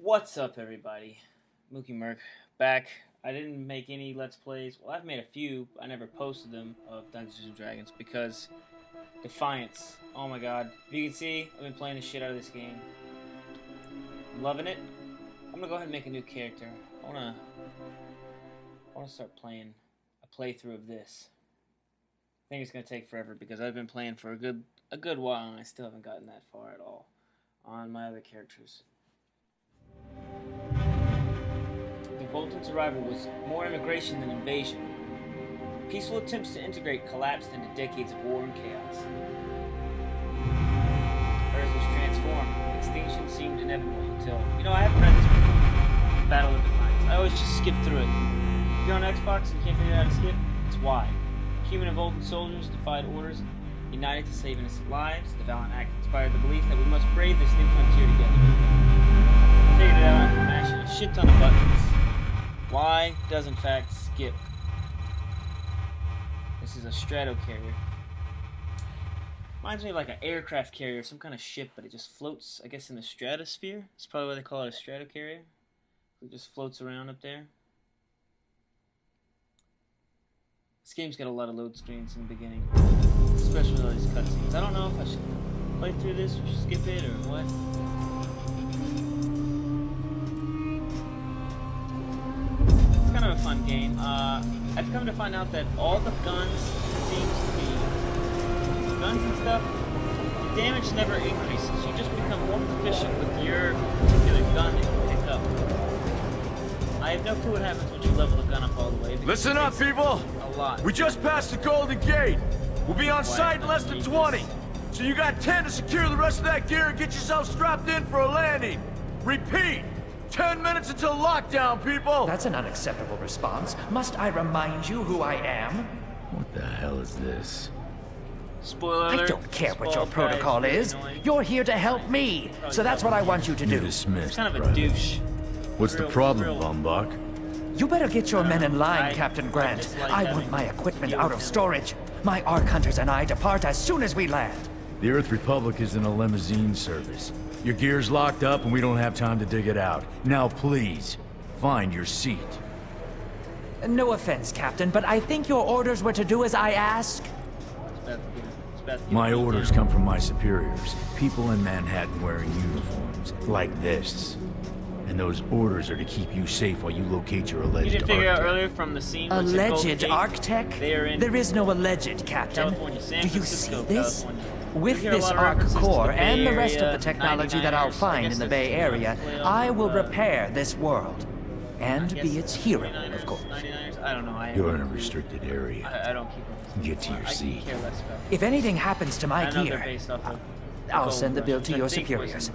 What's up, everybody? Mookie Merc back. I didn't make any Let's Plays. Well, I've made a few. I never posted them of Dungeons and Dragons because Defiance. Oh my god. If you can see, I've been playing the shit out of this game. I'm loving it. I'm gonna go ahead and make a new character. I wanna start playing a playthrough of this. I think it's gonna take forever because I've been playing for a good while and I still haven't gotten that far at all on my other characters. The Voltan's arrival was more immigration than invasion. Peaceful attempts to integrate collapsed into decades of war and chaos. Earth was transformed. Extinction seemed inevitable until... I haven't read this before. Battle of Defiance. I always just skip through it. If you're on Xbox and you can't figure out how to skip, it's why. Human and Voltan soldiers defied orders, united to save innocent lives. The valiant act inspired the belief that we must brave this new frontier together. I figured it out after mashing a shit ton of buttons. Y does in fact skip. This is a strato carrier. Reminds me of like an aircraft carrier, some kind of ship, but it just floats, I guess, in the stratosphere. That's probably why they call it a strato carrier. It just floats around up there. This game's got a lot of load screens in the beginning, especially all these cutscenes. I don't know if I should play through this or skip it or what. It's kind of a fun game. I've come to find out that all the guns and stuff, the damage never increases. You just become more proficient with your particular gun that you pick up. I have no clue what happens when you level the gun up all the way. Listen up, people! A lot. We just passed the Golden Gate. We'll be on site in less than 20. So you got 10 to secure the rest of that gear and get yourself strapped in for a landing. Repeat! 10 minutes until lockdown, people! That's an unacceptable response. Must I remind you who I am? What the hell is this? Spoiler alert. I don't care what your protocol is. You're here to help me, so that's what I want you to do. Dismissed, He's kind of a douche. What's the problem, Lombok? You better get your men in line, I Captain Grant. dislike I having want my equipment deal out with of him. storage. My Ark Hunters and I depart as soon as we land. The Earth Republic is in a limousine service. Your gear's locked up and we don't have time to dig it out. Now please, find your seat. No offense, Captain, but I think your orders were to do as I ask. My orders come from my superiors. People in Manhattan wearing uniforms, like this. And those orders are to keep you safe while you locate your You alleged didn't figure out architect. earlier from the scene where it said Golden Alleged Gate, architect? they are in There is no alleged, Captain. California, San Do you Francisco, see this? California. With We hear a this lot of Ark references to core the Bay and the rest of Area, the technology that I'll 99ers. I find guess in the there's Bay some Area, playoff, I will repair this world. And I guess be its hero, 49ers, of course. 99ers? I don't know. You're in a restricted area. I don't keep up. Get to your I seat. care less about. If anything happens to I my know they're gear, based off of I'll Gold send the Rush, bill which to I your think was superiors.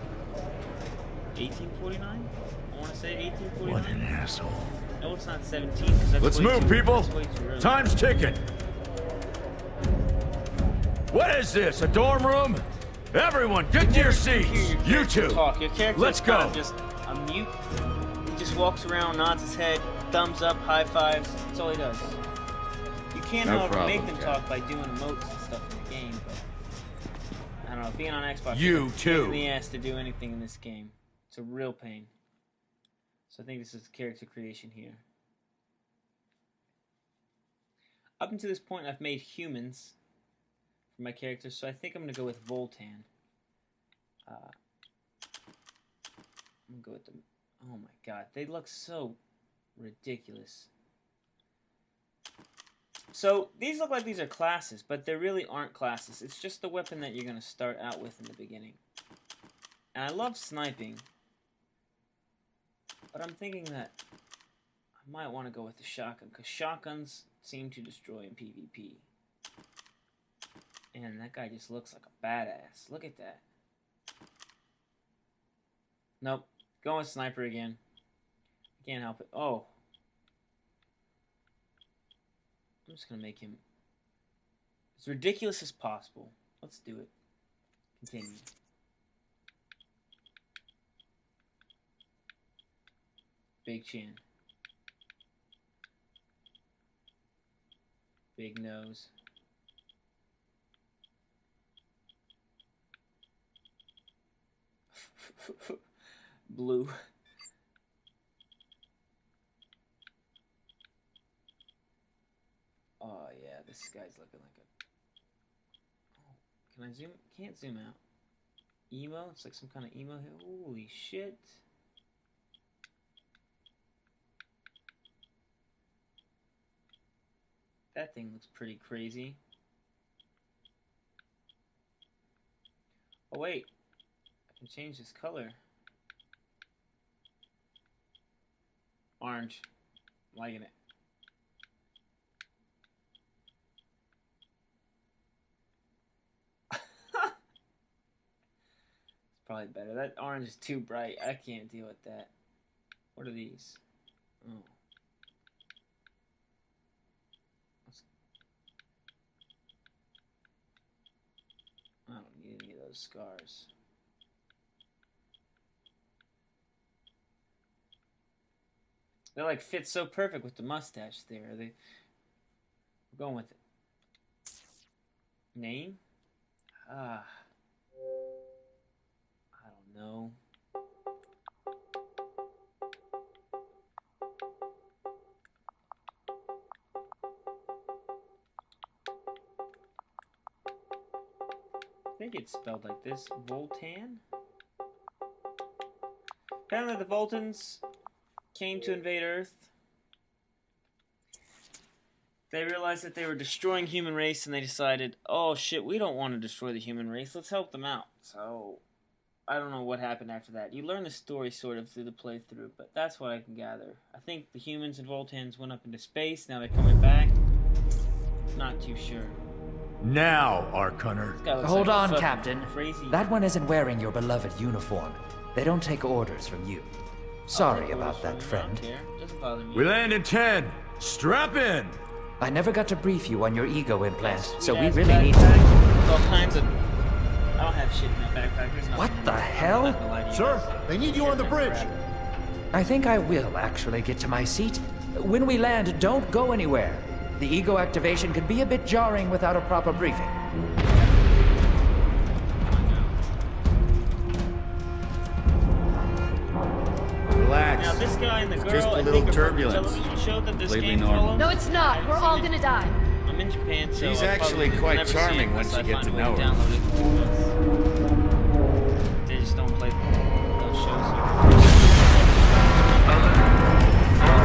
1849? I want to say 1849. What an asshole. No, it's not 17. 'Cause that's Let's way move, too- people! that's way too early. Time's ticking! What is this, a dorm room? Everyone, get to your seats! Hear your You character two! Talk. Your character Let's is kind go. of just a mute. He just walks around, nods his head, thumbs up, high fives. That's all he does. You can, No however, problem, make them Cap. talk by doing emotes and stuff in the game, but I don't know. Being on Xbox, You it's a too. pain in the ass to do anything in this game. It's a real pain. So I think this is character creation here. Up until this point, I've made humans for my characters, so I think I'm gonna go with Voltan. I'm gonna go with them. Oh my god, they look so ridiculous. So these look like these are classes, but they really aren't classes. It's just the weapon that you're gonna start out with in the beginning. And I love sniping, but I'm thinking that I might want to go with the shotgun, because shotguns seem to destroy in PvP. And that guy just looks like a badass. Look at that. Nope. Going with sniper again. Can't help it. Oh. I'm just going to make him as ridiculous as possible. Let's do it. Continue. Big chin. Big nose. Blue. this guy's looking like a... Oh, can I zoom? Can't zoom out. Emo? It's like some kind of emo here. Holy shit. That thing looks pretty crazy. Oh wait, I can change this color. Orange. I'm liking it. It's probably better. That orange is too bright. I can't deal with that. What are these? Oh. I don't need any of those scars. They like fit so perfect with the mustache there. We're going with it. Name? I don't know. I think it's spelled like this. Voltan? Apparently the Voltans came to invade Earth. They realized that they were destroying human race, and they decided, oh shit, we don't want to destroy the human race. Let's help them out. So, I don't know what happened after that. You learn the story sort of through the playthrough, but that's what I can gather. I think the humans and Voltans went up into space. Now they're coming back. Not too sure. Now, Arcunner. Hold on, Captain. Crazy. That one isn't wearing your beloved uniform. They don't take orders from you. Sorry about that, friend. Doesn't bother me. We land in 10. Strap in. I never got to brief you on your ego implant, Yes, so we sweet-ass really need backpack to... with all kinds of... I don't have shit in that backpack. There's nothing What in the there. hell? I'm not gonna lie to you Sir, guys. they need you on the bridge. I think I will actually get to my seat. When we land, don't go anywhere. The ego activation can be a bit jarring without a proper briefing. Relax. Now this guy and the girl, Just a I little think are from turbulence. television show that this Completely game normal. follows. No, it's not. We're all gonna die. I'm in Japan, so She's I'll actually probably quite never see charming it once unless you I get to find a way know her. download it. They just don't play those shows here.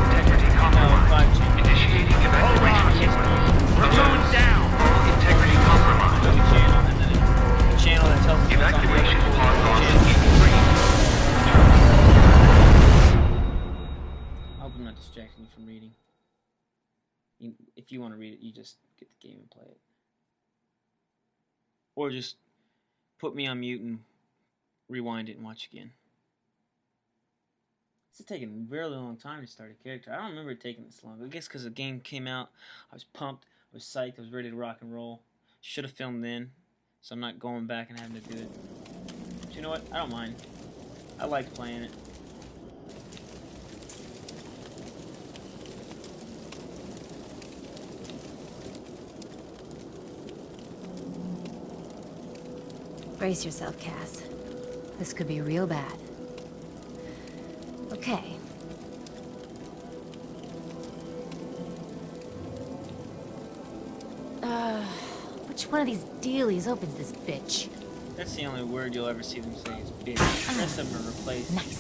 Integrity No, compromised. 5G. Initiating evacuation sequence. We're going down. Integrity compromised. The channel, and then the channel that tells us what's on the other Evacuation channel. authorized. Free. I hope I'm not distracting you from reading. If you want to read it, you just get the game and play it. Or just put me on mute and rewind it and watch again. This is taking a really long time to start a character. I don't remember it taking this long. I guess because the game came out, I was pumped, I was psyched, I was ready to rock and roll. Should have filmed then, so I'm not going back and having to do it. But you know what? I don't mind. I like playing it. Brace yourself, Cass. This could be real bad. Okay. Which one of these dealies opens this bitch? That's the only word you'll ever see them say is bitch. The rest of them are replaced Nice.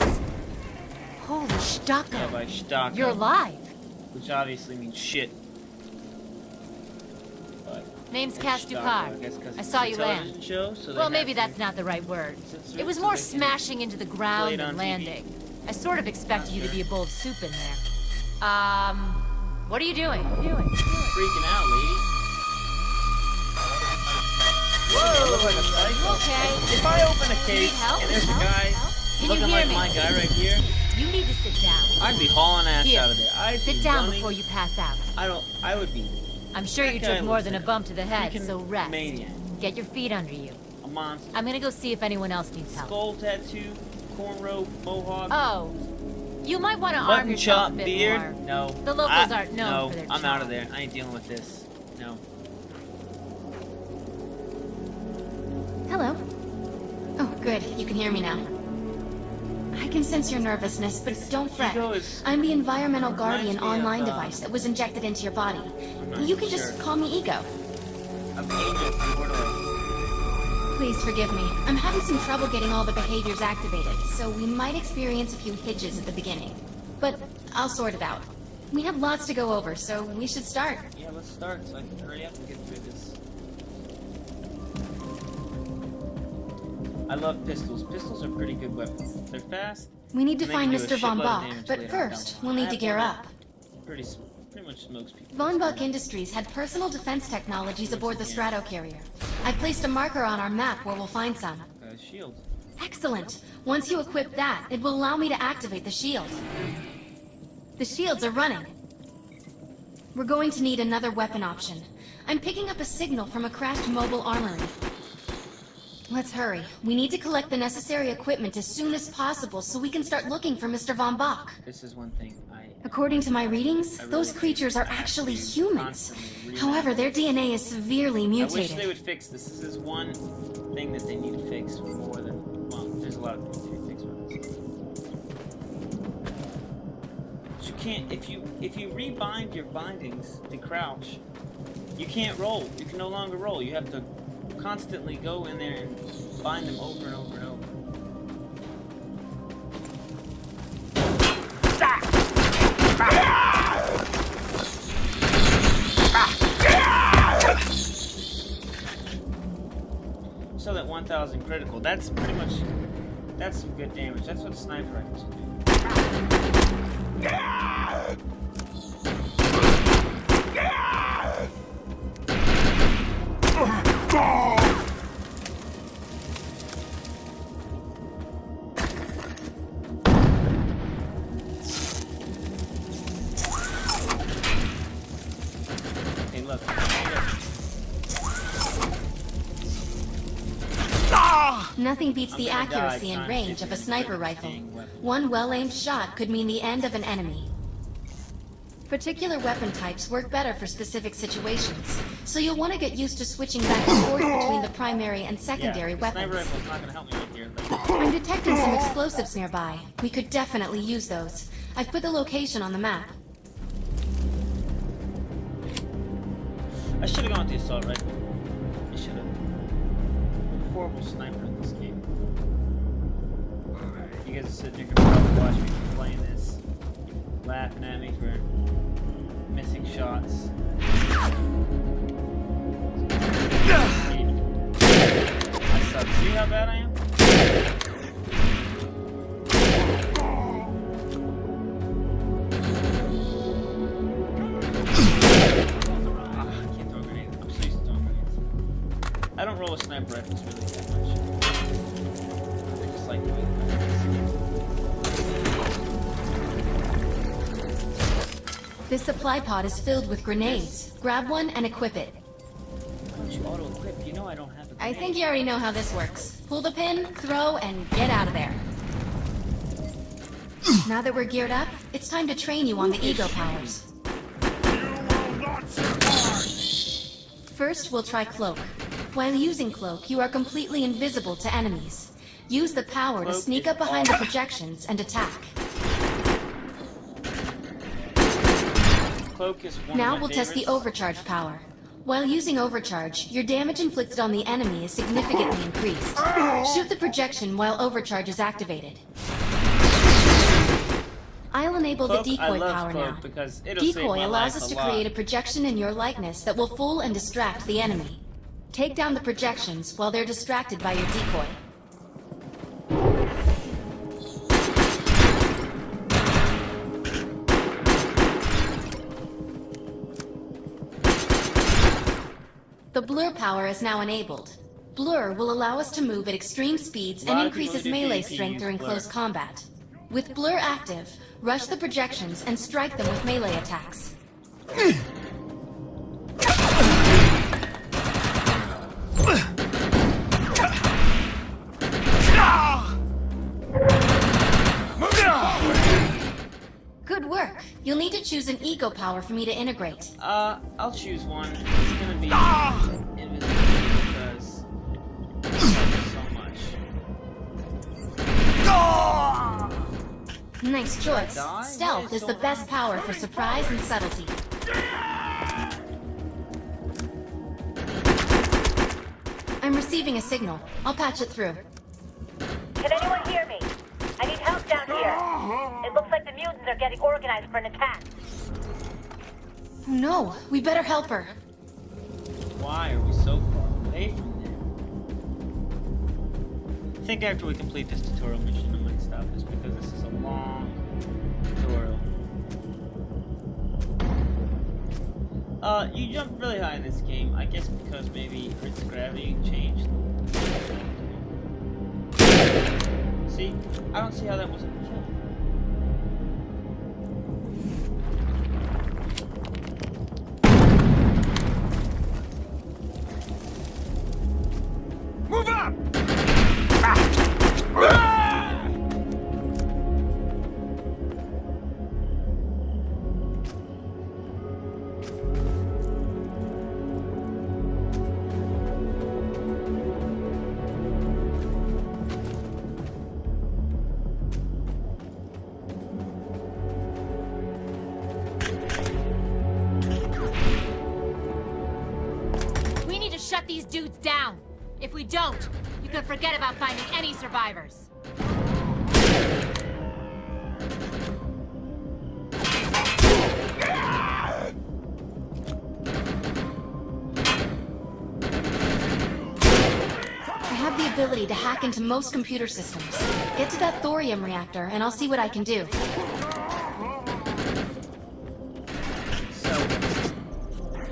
Holy Staka. by Staka, You're alive. which obviously means shit. But Name's it's Cass Staka, Dukar. I guess 'cause I it's saw a you television land. show, so they Well, have maybe to that's not the right word. censor It was so more they can smashing into the play ground it on than TV. landing. I sort of expected you to sure. be a bowl of soup in there. What are you doing? freaking out, lady. Whoa! I look like a psycho. Okay. If I open a Need case help? and there's a guy Can you looking hear like me? my guy right here, You need to sit down. I'd be hauling ass Here, out of there. I'd sit be down running. before you pass out. I would be I'm sure That you guy took more looks than a like bump to the head, freaking so rest. maniac. Get your feet under you. A monster. I'm gonna go see if anyone else needs help. Skull tattoo, cornrow, mohawk, Oh, you might want to arm mutton yourself chop, a bit beard. more. No. The locals aren't known no, for their I'm out of charm. there. I ain't dealing with this. No. Hello. Oh, good. You can hear me now. I I can sense your nervousness, but don't fret. Ego is- I'm the Environmental Guardian reminds me of, online device that was injected into your body. not You can sure. just call me Ego. I'm Agent Porto. Please forgive me. I'm having some trouble getting all the behaviors activated, so we might experience a few hitches at the beginning. But I'll sort it out. We have lots to go over, so we should start. Yeah, let's start so I can hurry up and get through this. I love pistols. Pistols are pretty good weapons. They're fast. We need to and they find can do a Mr. Von shitload of Bach, damage but later on first, down the we'll line. need to gear up. Pretty much smokes people. Von Bach Industries had personal defense technologies aboard the Strato carrier. I placed a marker on our map where we'll find some. Shield. Excellent! Once you equip that, it will allow me to activate the shield. The shields are running. We're going to need another weapon option. I'm picking up a signal from a crashed mobile armory. Let's hurry. We need to collect the necessary equipment as soon as possible so we can start looking for Mr. Von Bach. This is one thing According to my readings, really those think creatures are they have actually to humans. constantly However, their DNA is severely I wish mutated. they would fix this. This is one thing that they need to fix more than, well, there's a lot of things they need to fix with this. You can't, if you rebind your bindings to crouch, you can't roll. You can no longer roll. You have to constantly go in there and bind them over and over and over. So that 1,000 critical, that's pretty much, that's some good damage. That's what sniper rifles do. Hey, look. Nothing beats the I'm gonna die accuracy and trying to range get of a through sniper this rifle. dang weapon. One well-aimed shot could mean the end of an enemy. Particular weapon types work better for specific situations, so you'll want to get used to switching back and forth between the primary and secondary Yeah, the sniper weapons. rifle's not gonna help me right here. I'm detecting some explosives nearby. We could definitely use those. I've put the location on the map. I should have gone with the assault rifle. I should have. Horrible sniper in this game. You guys are sitting there gonna probably watch me playing this, laughing at me for missing shots. I suck. See how bad I am? I can't throw grenades. I'm so used to throwing grenades. I don't roll with sniper rifles really that much. I just like the way This supply pod is filled with grenades. Grab one and equip it. Why don't you auto-equip? You know I don't have a I grenade. think you already know how this works. Pull the pin, throw, and get out of there. Now that we're geared up, it's time to train you on the ego powers. First, we'll try Cloak. While using Cloak, you are completely invisible to enemies. Use the power to Cloak sneak is up behind the awesome. projections and attack. Cloak is one Now of my we'll test the favorites. overcharge power. While using overcharge, your damage inflicted on the enemy is significantly increased. Shoot the projection while overcharge is activated. I'll enable Cloak, the I decoy love power Cloak now. because it'll save Decoy my allows life us a to lot. create a projection in your likeness that will fool and distract the enemy. Take down the projections while they're distracted by your decoy. The blur power is now enabled. Blur will allow us to move at extreme speeds A lot and of people increases who do melee PvP strength use during blur. close combat. With Blur active, rush the projections and strike them with melee attacks. Good work. You'll need to choose an ego power for me to integrate. I'll choose one. It's gonna be invisibility because I love it so much. Nice choice. die? Stealth Wait, is the so best power for surprise and subtlety. I'm receiving a signal. I'll patch it through. Can anyone hear me? I need help down here. It looks like the mutants are getting organized for an attack. No, we better help her. Why are we so far away from there? I think after we complete this tutorial mission, I might stop this because this is a long tutorial. You jump really high in this game, I guess because maybe Earth's gravity changed. See? I don't see how that wasn't a kill. Move up! We need to shut these dudes down. If we don't, you can forget about finding any survivors. I have the ability to hack into most computer systems. Get to that thorium reactor, and I'll see what I can do.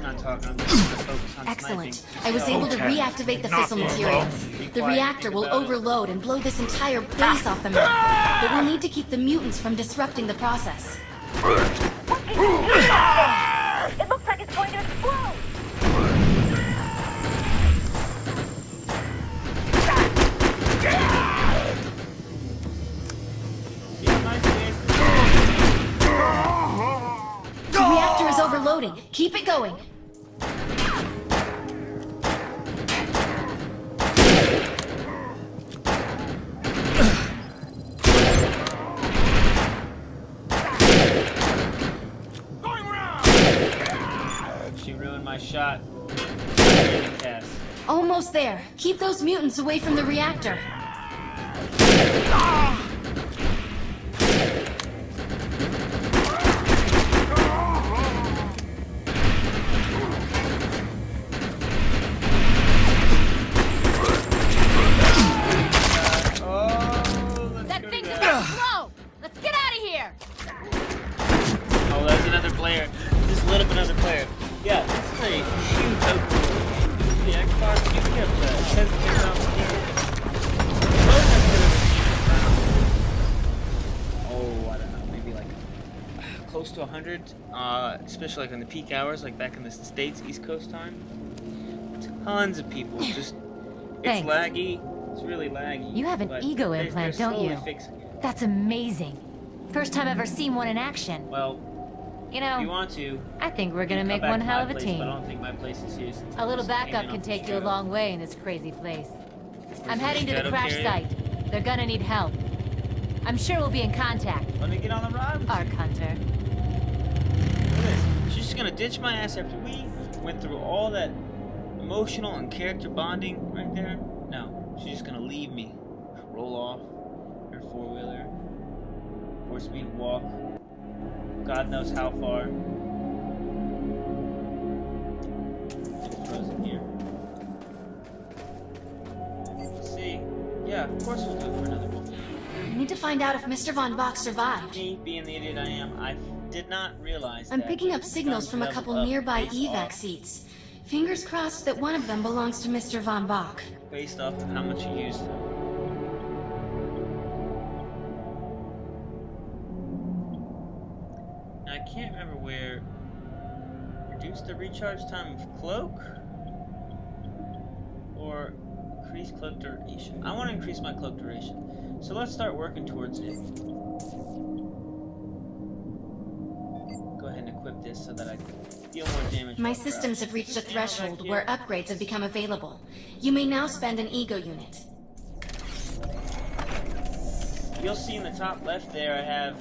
I'm just gonna focus on Excellent. sniping. I was able to reactivate the fissile materials. The reactor will overload and blow this entire base off the map. But we'll need to keep the mutants from disrupting the process. It looks like it's going to explode! See how nice it is? The reactor is overloading. Keep it going. She ruined my shot. Cast. Almost there. Keep those mutants away from the reactor. Oh, let's That go thing's to a that. bit slow! Let's get out of here! Oh, there's another player. Just lit up another player. Yeah, this is a huge open world. The Xbox, you can have the 10 Oh, I don't know, maybe like close to 100, especially like in the peak hours, like back in the States, East Coast time. Tons of people. Just, it's Thanks. laggy. It's really laggy. You have an but ego they're implant, don't slowly you? fixing it. That's amazing. First time I've ever seen one in action. Well, You if you know, want to, I think we're gonna come make back one to hell my of a place, team. But I don't think my place is here since I A little just came backup in can off the take you a straddle. long way in this crazy place. I'm the heading to the shadow crash carrier? site. They're gonna need help. I'm sure we'll be in contact, Let me get on the ride with you. Arc Hunter. Look at this. She's just gonna ditch my ass after we went through all that emotional and character bonding right there. No, she's just gonna leave me. Roll off her four-wheeler. 4-speed walk. God knows how far. It's frozen here. Let's see. Yeah, of course we'll do it for another one. I need to find out if Mr. Von Bach survived. Me, being the idiot I am, I did not realize I'm that picking up the signals guns from a level couple up nearby based evac off- seats. Fingers crossed that one of them belongs to Mr. Von Bach. Based off of how much you used them. Now, I can't remember where. Reduce the recharge time of cloak? Or increase cloak duration? I want to increase my cloak duration. So let's start working towards it. Go ahead and equip this so that I can deal more damage. My while crouched. systems have reached a Stand back threshold here. where upgrades have become available. You may now spend an ego unit. you'll see in the top left there, I have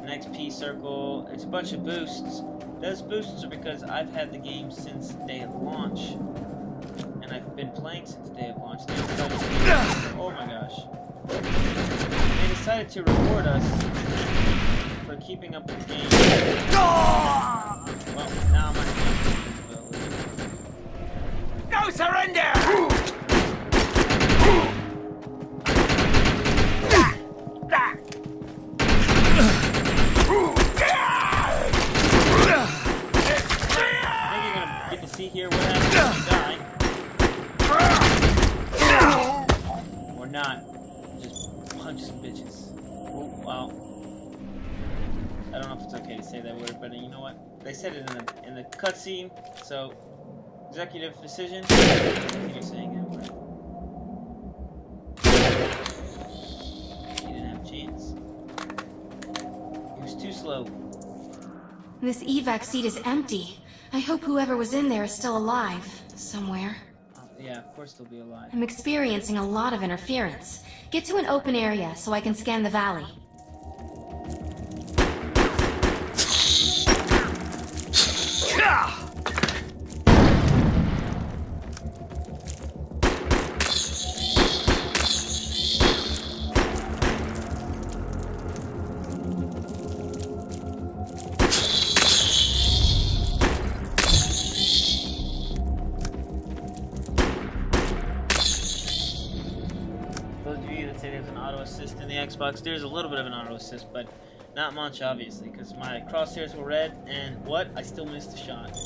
an XP circle. It's a bunch of boosts. Those boosts are because I've had the game since day of launch, and I've been playing since day of launch. Oh my gosh! They decided to reward us for keeping up with the game. Well, now I'm on No surrender! See here what happens if you die. Or not. Just punch some bitches. Oh, wow. I don't know if it's okay to say that word, but you know what? They said it in the cutscene, so executive decision. You're saying that word. He didn't have a chance. He was too slow. This evac seat is empty. I hope whoever was in there is still alive, somewhere. Yeah, of course they'll be alive. I'm experiencing a lot of interference. Get to an open area so I can scan the valley. Assist in the Xbox. There's a little bit of an auto assist, but not much, obviously, because my crosshairs were red, and what? I still missed a shot.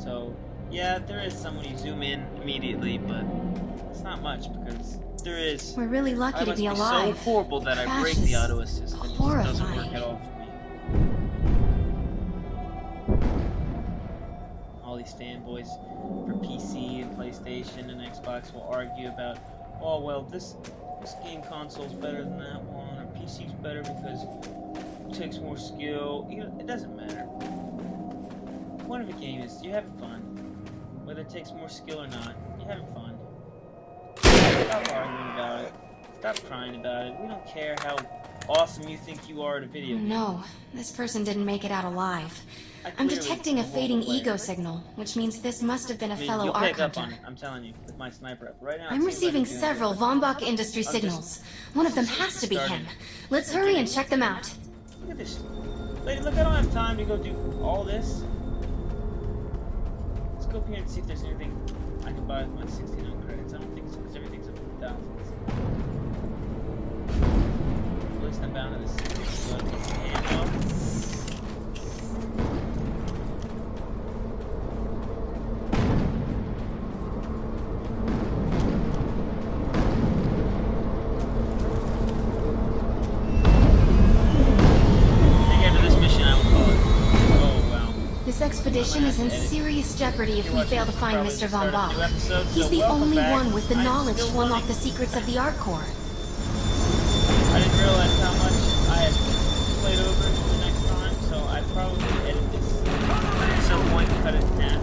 So, yeah, there is some when you zoom in immediately, but it's not much, because there is... We're really lucky to be alive. So horrible that I break the auto assist, and it just doesn't work at all for me. All these fanboys for PC and PlayStation and Xbox will argue about, oh, well, this game console's better than that one, or PC's better because it takes more skill. You know, it doesn't matter. The point of a game is you're having fun. Whether it takes more skill or not, you're having fun. Stop arguing about it. Stop crying about it. We don't care how awesome you think you are at a video game. No, this person didn't make it out alive. I'm detecting a fading ego signal, which means this must have been a fellow You'll pick up Arc on it, I'm telling you, with my sniper up right now. I'm receiving several Von Bach Industry signals. One of them has to be him. Let's hurry and check them out. Look at this. Lady, look, I don't have time to go do all this. Let's go up here and see if there's anything I can buy with my 69 credits. I don't think so, because everything's up in the thousands. At least I'm bound to this. And, this expedition is in serious jeopardy if we fail to find Mr. Von Bach. He's the only one with the knowledge to unlock the secrets of the Art Core. I didn't realize how much I had played over for the next time, so I probably edit this at some point, cut it in half.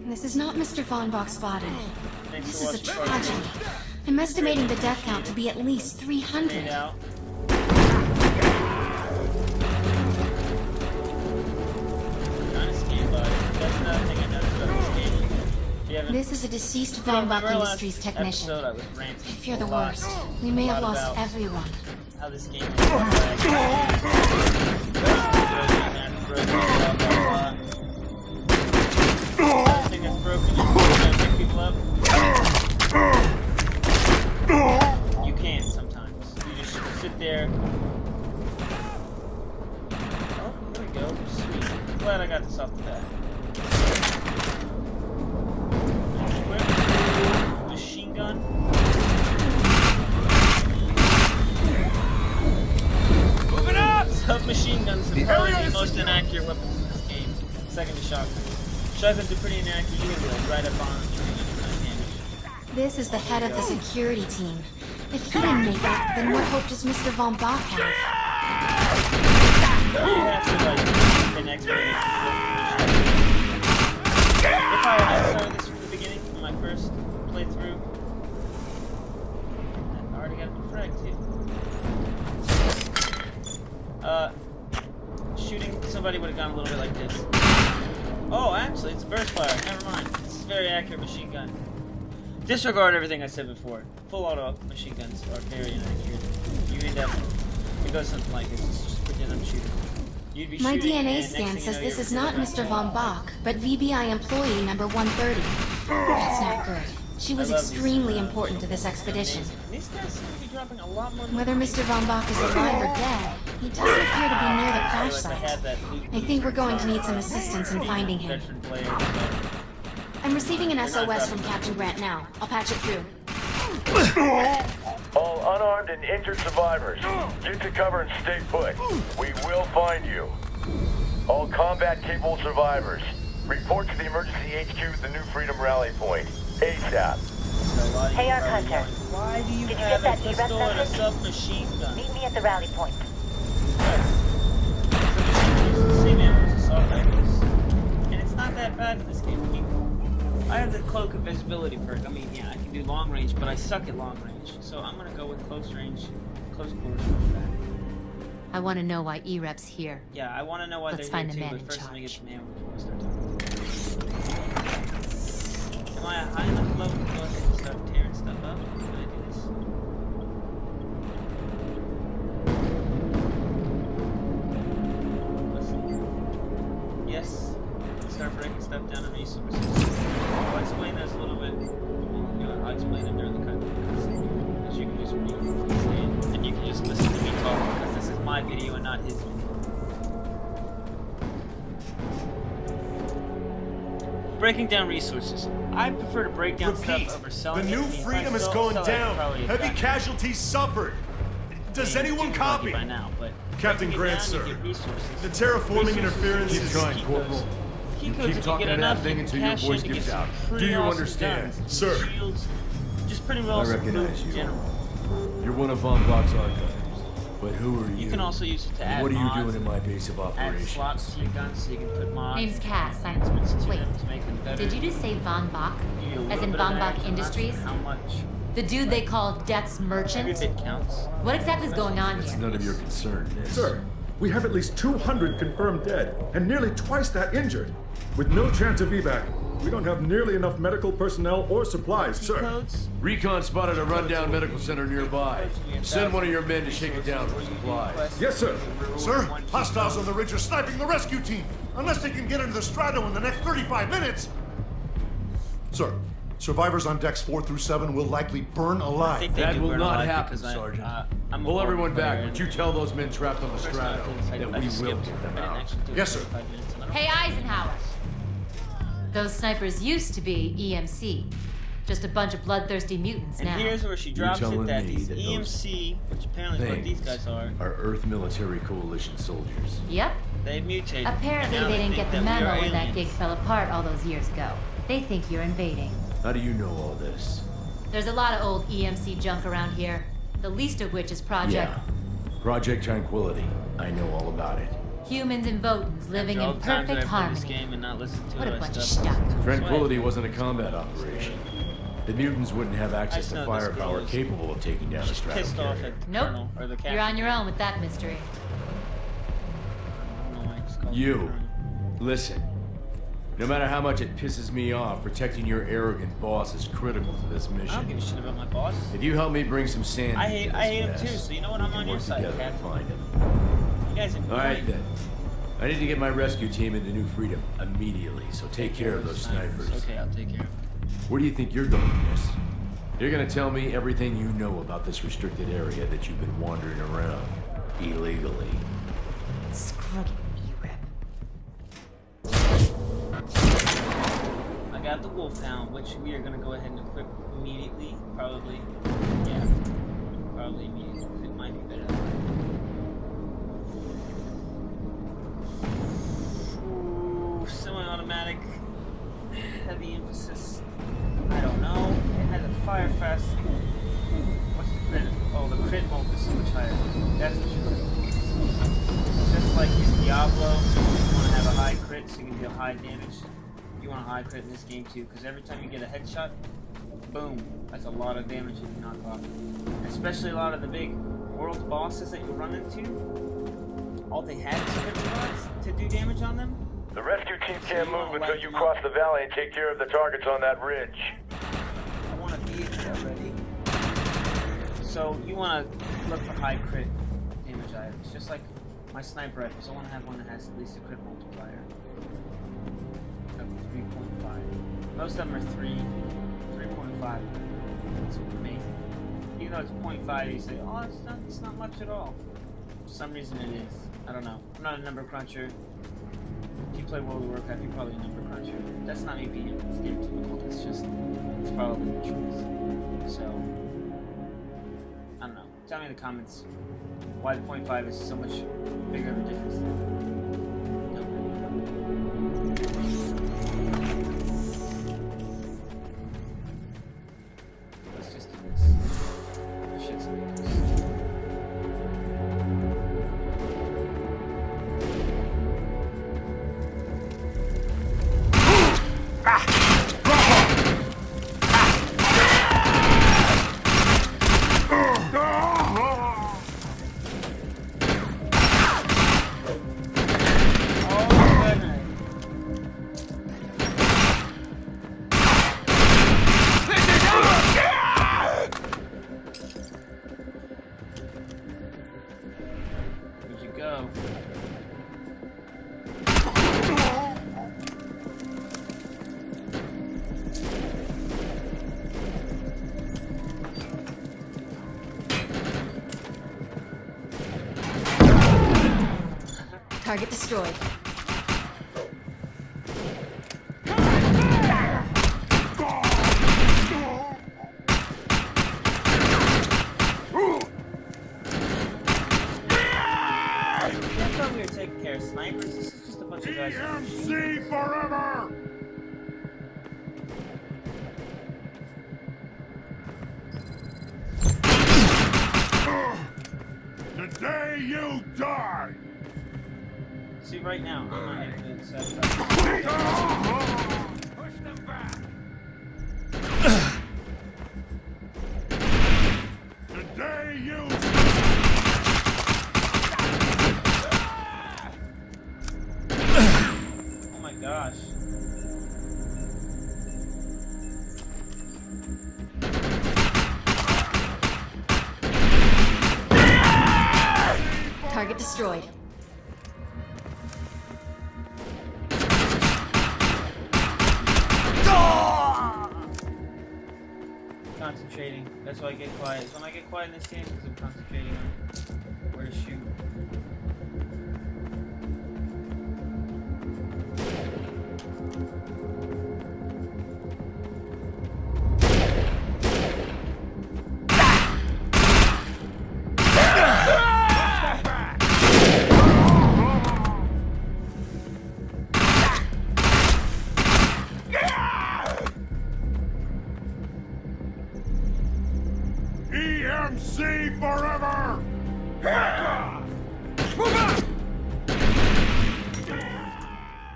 This is not Mr. Von Bach's body. This is a tragedy. I'm estimating the death count to be at least 300. This is a deceased Von Bach Industries technician. I fear the worst. We may have lost everyone. How this game is. Everything that's broken, you're gonna pick people up. You can't sometimes. You just sit there. Oh, here we go. Sweet. I'm glad I got this off the bat. Machine gun. Moving up! Submachine guns are probably the most inaccurate weapons in this game. Second to shotguns. Shotguns are pretty inaccurate. You can go right up on them. This is the head of the security team. If he didn't make it, then what hope does Mr. Von Bach have? You have to, like, an expert. If I had started this from the beginning, from my first playthrough, I already got the correct too. Shooting somebody would have gone a little bit like this. Oh, actually, it's a burst fire. Never mind. This is a very accurate machine gun. Disregard everything I said before. Full auto machine guns are very inaccurate. You end up, it goes something like this. Just pretend I'm shooting. You'd be My shooting, DNA and scan next thing says you know, this you're is not running Mr. around. Von Bach, but VBI employee number 130. That's not good. She was I love these, extremely important to this expedition. Amazing. These guys seem to be dropping a lot more. Whether Mr. Von Bach is alive or dead, he doesn't appear to be near the crash site. I think we're going to need some assistance in finding him. Veteran player, but I'm receiving an SOS from Captain Grant now. I'll patch it through. All unarmed and injured survivors, get to cover and stay put. We will find you. All combat-capable survivors, report to the emergency HQ at the New Freedom Rally Point. ASAP. Hey, Arc Hunter. why do you Did you have get a that pistol and a message? submachine gun? Meet me at the rally point. It's the same ammo as assault rifles, and it's not that bad in this game. I mean, I have the cloak of visibility perk. I mean, yeah, I can do long range, but I suck at long range, so I'm gonna go with close range, close quarters combat. I want to know why E-Rep's here. Yeah, I want to know why Let's they're find here the too, man but in first let me get charge. some ammo before we start talking. Am I at high enough level to go ahead and start tearing stuff up? Can I do this? Listen. Yes. Start breaking stuff down in resources. I'll explain this a little bit. I'll explain it during the cutscene. Because you can just read what I'm saying. And you can just listen to me talk, because this is my video and not his video. Breaking down resources. I prefer to break down Repeat, stuff over the selling it. New I mean, if I Freedom is sell- going sell it, I'd down. probably Heavy back- casualties suffered. Does I mean, anyone you can argue copy? by now, but Captain breaking it Grant, down, you sir. get resources. The terraforming Resources interference is is... key Trying, codes. Corporal. Key You codes, keep if talking get to that enough, thing you until can your cash voice in to gives get some out. pretty Do you awesome understand, guns, sir? Shields, just pretty I well recognize in you. general. You're one of Von Bach's archives. But who are you? You can also use it to add What are you mods, doing in my base of add operations? slots to your guns so you can put mods. Name's Cass. enhancements to Wait, them to make them better. did you just say Von Bach? Give you a As little in bit of Von Bach action, not Industries? How much? The dude they call Death's Merchant? Every bit counts. What exactly is going on It's here? none of your concern, miss. Sir, we have at least 200 confirmed dead, and nearly twice that injured. With no chance of evac, we don't have nearly enough medical personnel or supplies, Key sir. codes. Recon spotted a rundown medical center nearby. Send one of your men to shake it down for supplies. Yes, sir. Sir, hostiles on the ridge are sniping the rescue team. Unless they can get into the Strato in the next 35 minutes. Sir, survivors on decks 4 through 7 will likely burn I alive. think they That do will burn not alive happen, because Sergeant. I'm a Pull horrible everyone player back, and- but you tell those men trapped on the First Strato time I did this, that I we just will skipped get them and out. actually took Yes, sir. 45 minutes and I don't- Hey, Eisenhower. Those snipers used to be EMC. Just a bunch of bloodthirsty mutants And now. here's where she You're drops it telling that me these that those EMC, which apparently is what these Things guys are, Earth Military Coalition soldiers. Yep. they've mutated. Apparently and now they didn't think get the that we are memo when that aliens. gig fell apart all those years ago. They think you're invading. How do you know all this? There's a lot of old EMC junk around here. The least of which is Project Yeah. Project Tranquility. I know all about it. Humans and Votans living After all in the times that perfect I played this harmony. game and not listened to What it, a I bunch of stopped stuff. listening to it. Tranquility wasn't a combat operation. The mutants wouldn't have access just to know this firepower girl is- capable of taking down a She's Strato pissed off carrier. at the Nope. colonel or the captain. You're on your own with that mystery. I don't know why I just called him You, colonel. listen. No matter how much it pisses me off, protecting your arrogant boss is critical to this I don't give mission. a shit about my boss. If you help me bring some sanity I hate to him this too, mess, so you know what? we I'm can on your work side, together to Cap. find him. You guys are All right annoying. then. I need to get my rescue team into New Freedom immediately, so take care of those snipers. Okay, I'll take care of it. Where do you think you're going, miss? You're gonna tell me everything you know about this restricted area that you've been wandering around illegally. Screw you, E-Rep. I got the Wolfhound, which we are gonna go ahead and equip immediately. Probably. Yeah. Probably immediately, because it might be better. Ooh, semi-automatic. Heavy emphasis. I don't know. It has a fire fast. What's the crit? Oh, the crit bonus is much higher. That's what you're looking for. Just like in Diablo, you want to have a high crit so you can deal high damage. You want a high crit in this game too, because every time you get a headshot, Boom. That's a lot of damage you can knock off. Especially a lot of the big world bosses that you run into. All they had is critical rods to do damage on them. The rescue team can't move until you cross the valley and take care of the targets on that ridge. I want to be there already. So you want to look for high crit damage items. Just like my sniper rifles, I want to have one that has at least a crit multiplier of 3.5. Most of them are 3.5. That's for me. Even though it's 0.5, you say, oh, it's not much at all. For some reason it is. I don't know. I'm not a number cruncher. If you play World of Warcraft, you're probably a number cruncher. That's not me being stereotypical. It's probably the truth. So, I don't know. Tell me in the comments why the 0.5 is so much bigger of a difference. Let's just do this. For shits and giggles. Target destroyed. I thought we were taking care of snipers. This is just a bunch of guys. EMC forever! The day you die! See, right now, I'm not able to accept that. Push them back! The day you... Oh my gosh. Target destroyed. Concentrating. That's why I get quiet. When I get quiet in this game, because I'm concentrating on where to shoot. EMC forever!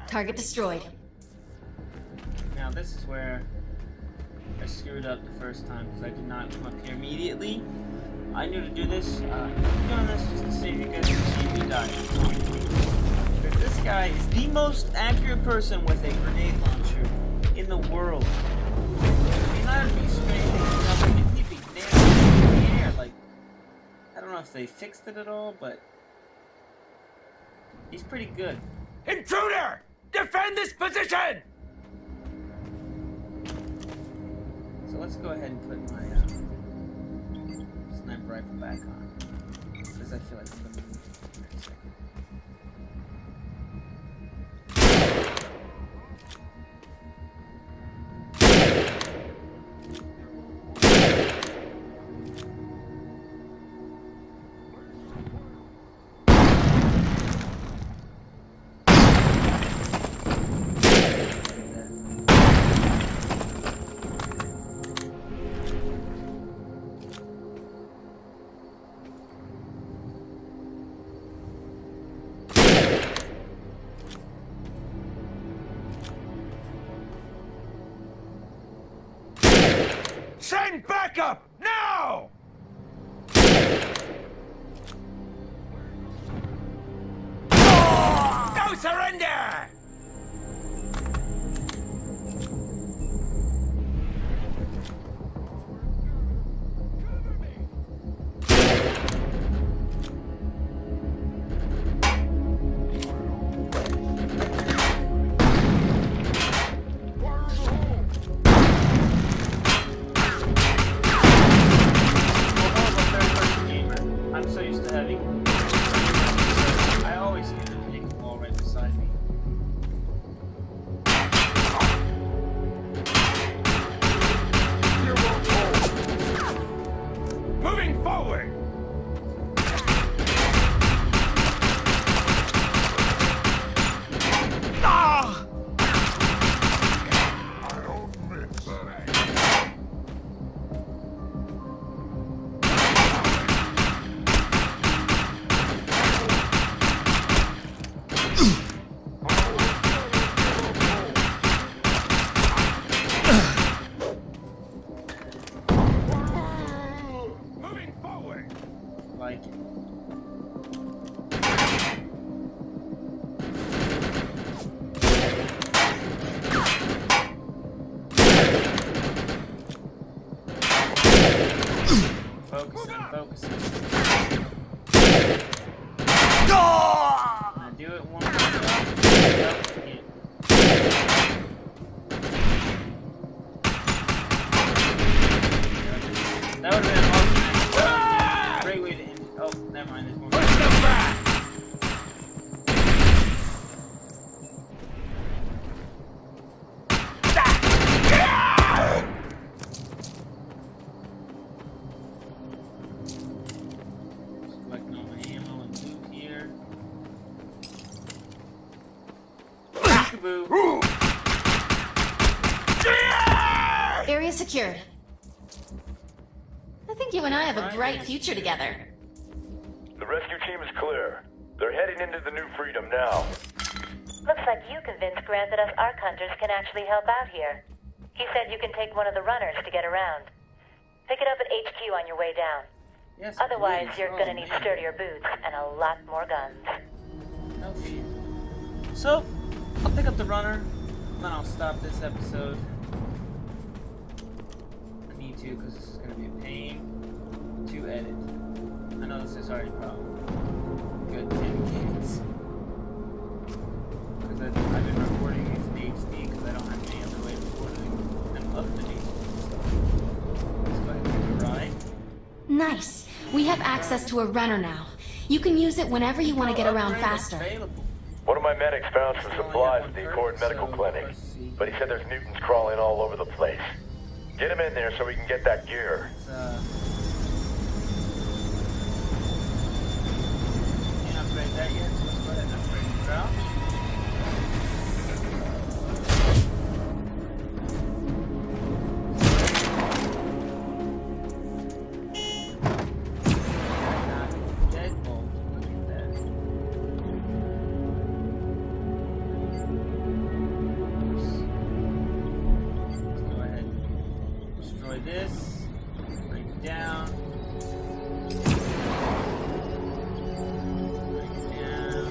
Target destroyed. Now this is where I screwed up the first time because I did not come up here immediately. I knew to do this. I'm doing this just to save you guys from seeing me die. Because this guy is the most accurate person with a grenade launcher in the world. I mean, not to be straight, he'd be dancing in the air. Like, I don't know if they fixed it at all, but he's pretty good. Intruder! Defend this position! So let's go ahead and put my sniper rifle back on. Because I feel like I'm going to lose it in a second. Send backup! Now! No surrender! I'm so used to having. I always seem to hit the wall right beside me. Moving forward! Ah! Moving forward! Like it. Focusing. Can I do it one more time? Nope, can't. That would have been awesome. Great way to end it. Oh, never mind. There's more. Push them back! Collecting all my ammo and loot here. Peekaboo. Area secured. I think you and I have a bright future together. The rescue team is clear. They're heading into the New Freedom now. Looks like you convinced Grant that us Ark Hunters can actually help out here. He said you can take one of the runners to get around. Pick it up at HQ on your way down. Yes, Otherwise, please. you're Oh, gonna need man. sturdier boots and a lot more guns. No shit. So, I'll pick up the runner, and then I'll stop this episode. I need to, because this is going to be a pain to edit. I know this is already probably good 10 gigs. Because I've been recording these in HD, because I don't have any other way of recording them other than HD. So, let's go ahead and give it a ride. Nice. We have access to a runner now. You can use it whenever you want to get around faster. Available. One of my medics found some supplies at the Accord Medical Clinic, but he said there's mutants crawling all over the place. Get him in there so we can get that gear. Can't upgrade that yet, so let's go ahead and upgrade the crouch. Deadbolt, look at that. Let's go ahead and destroy this, break it down. Break it down.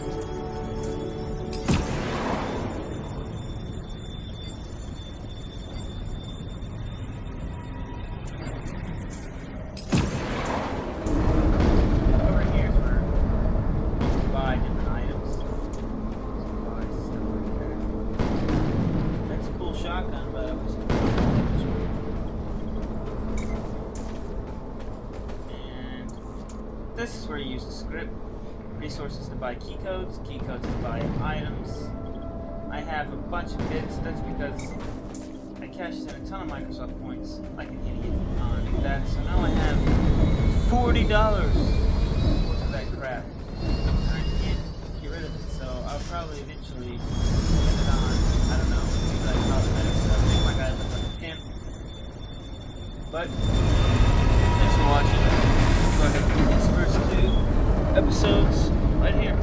Over here is where you can buy different items. Supplies, stuff like that. That's a cool shotgun, but I wish it was and this is where you use the script. Resources to buy key codes to buy items. I have a bunch of bits. That's because I cashed in a ton of Microsoft points like an idiot on that. So now I have $40 worth of that crap. And I can't get rid of it. So I'll probably eventually get it on, I don't know, maybe like cosmetic stuff. Make my guy look like a pimp. But thanks for watching. Go ahead and do these first 2 episodes right here.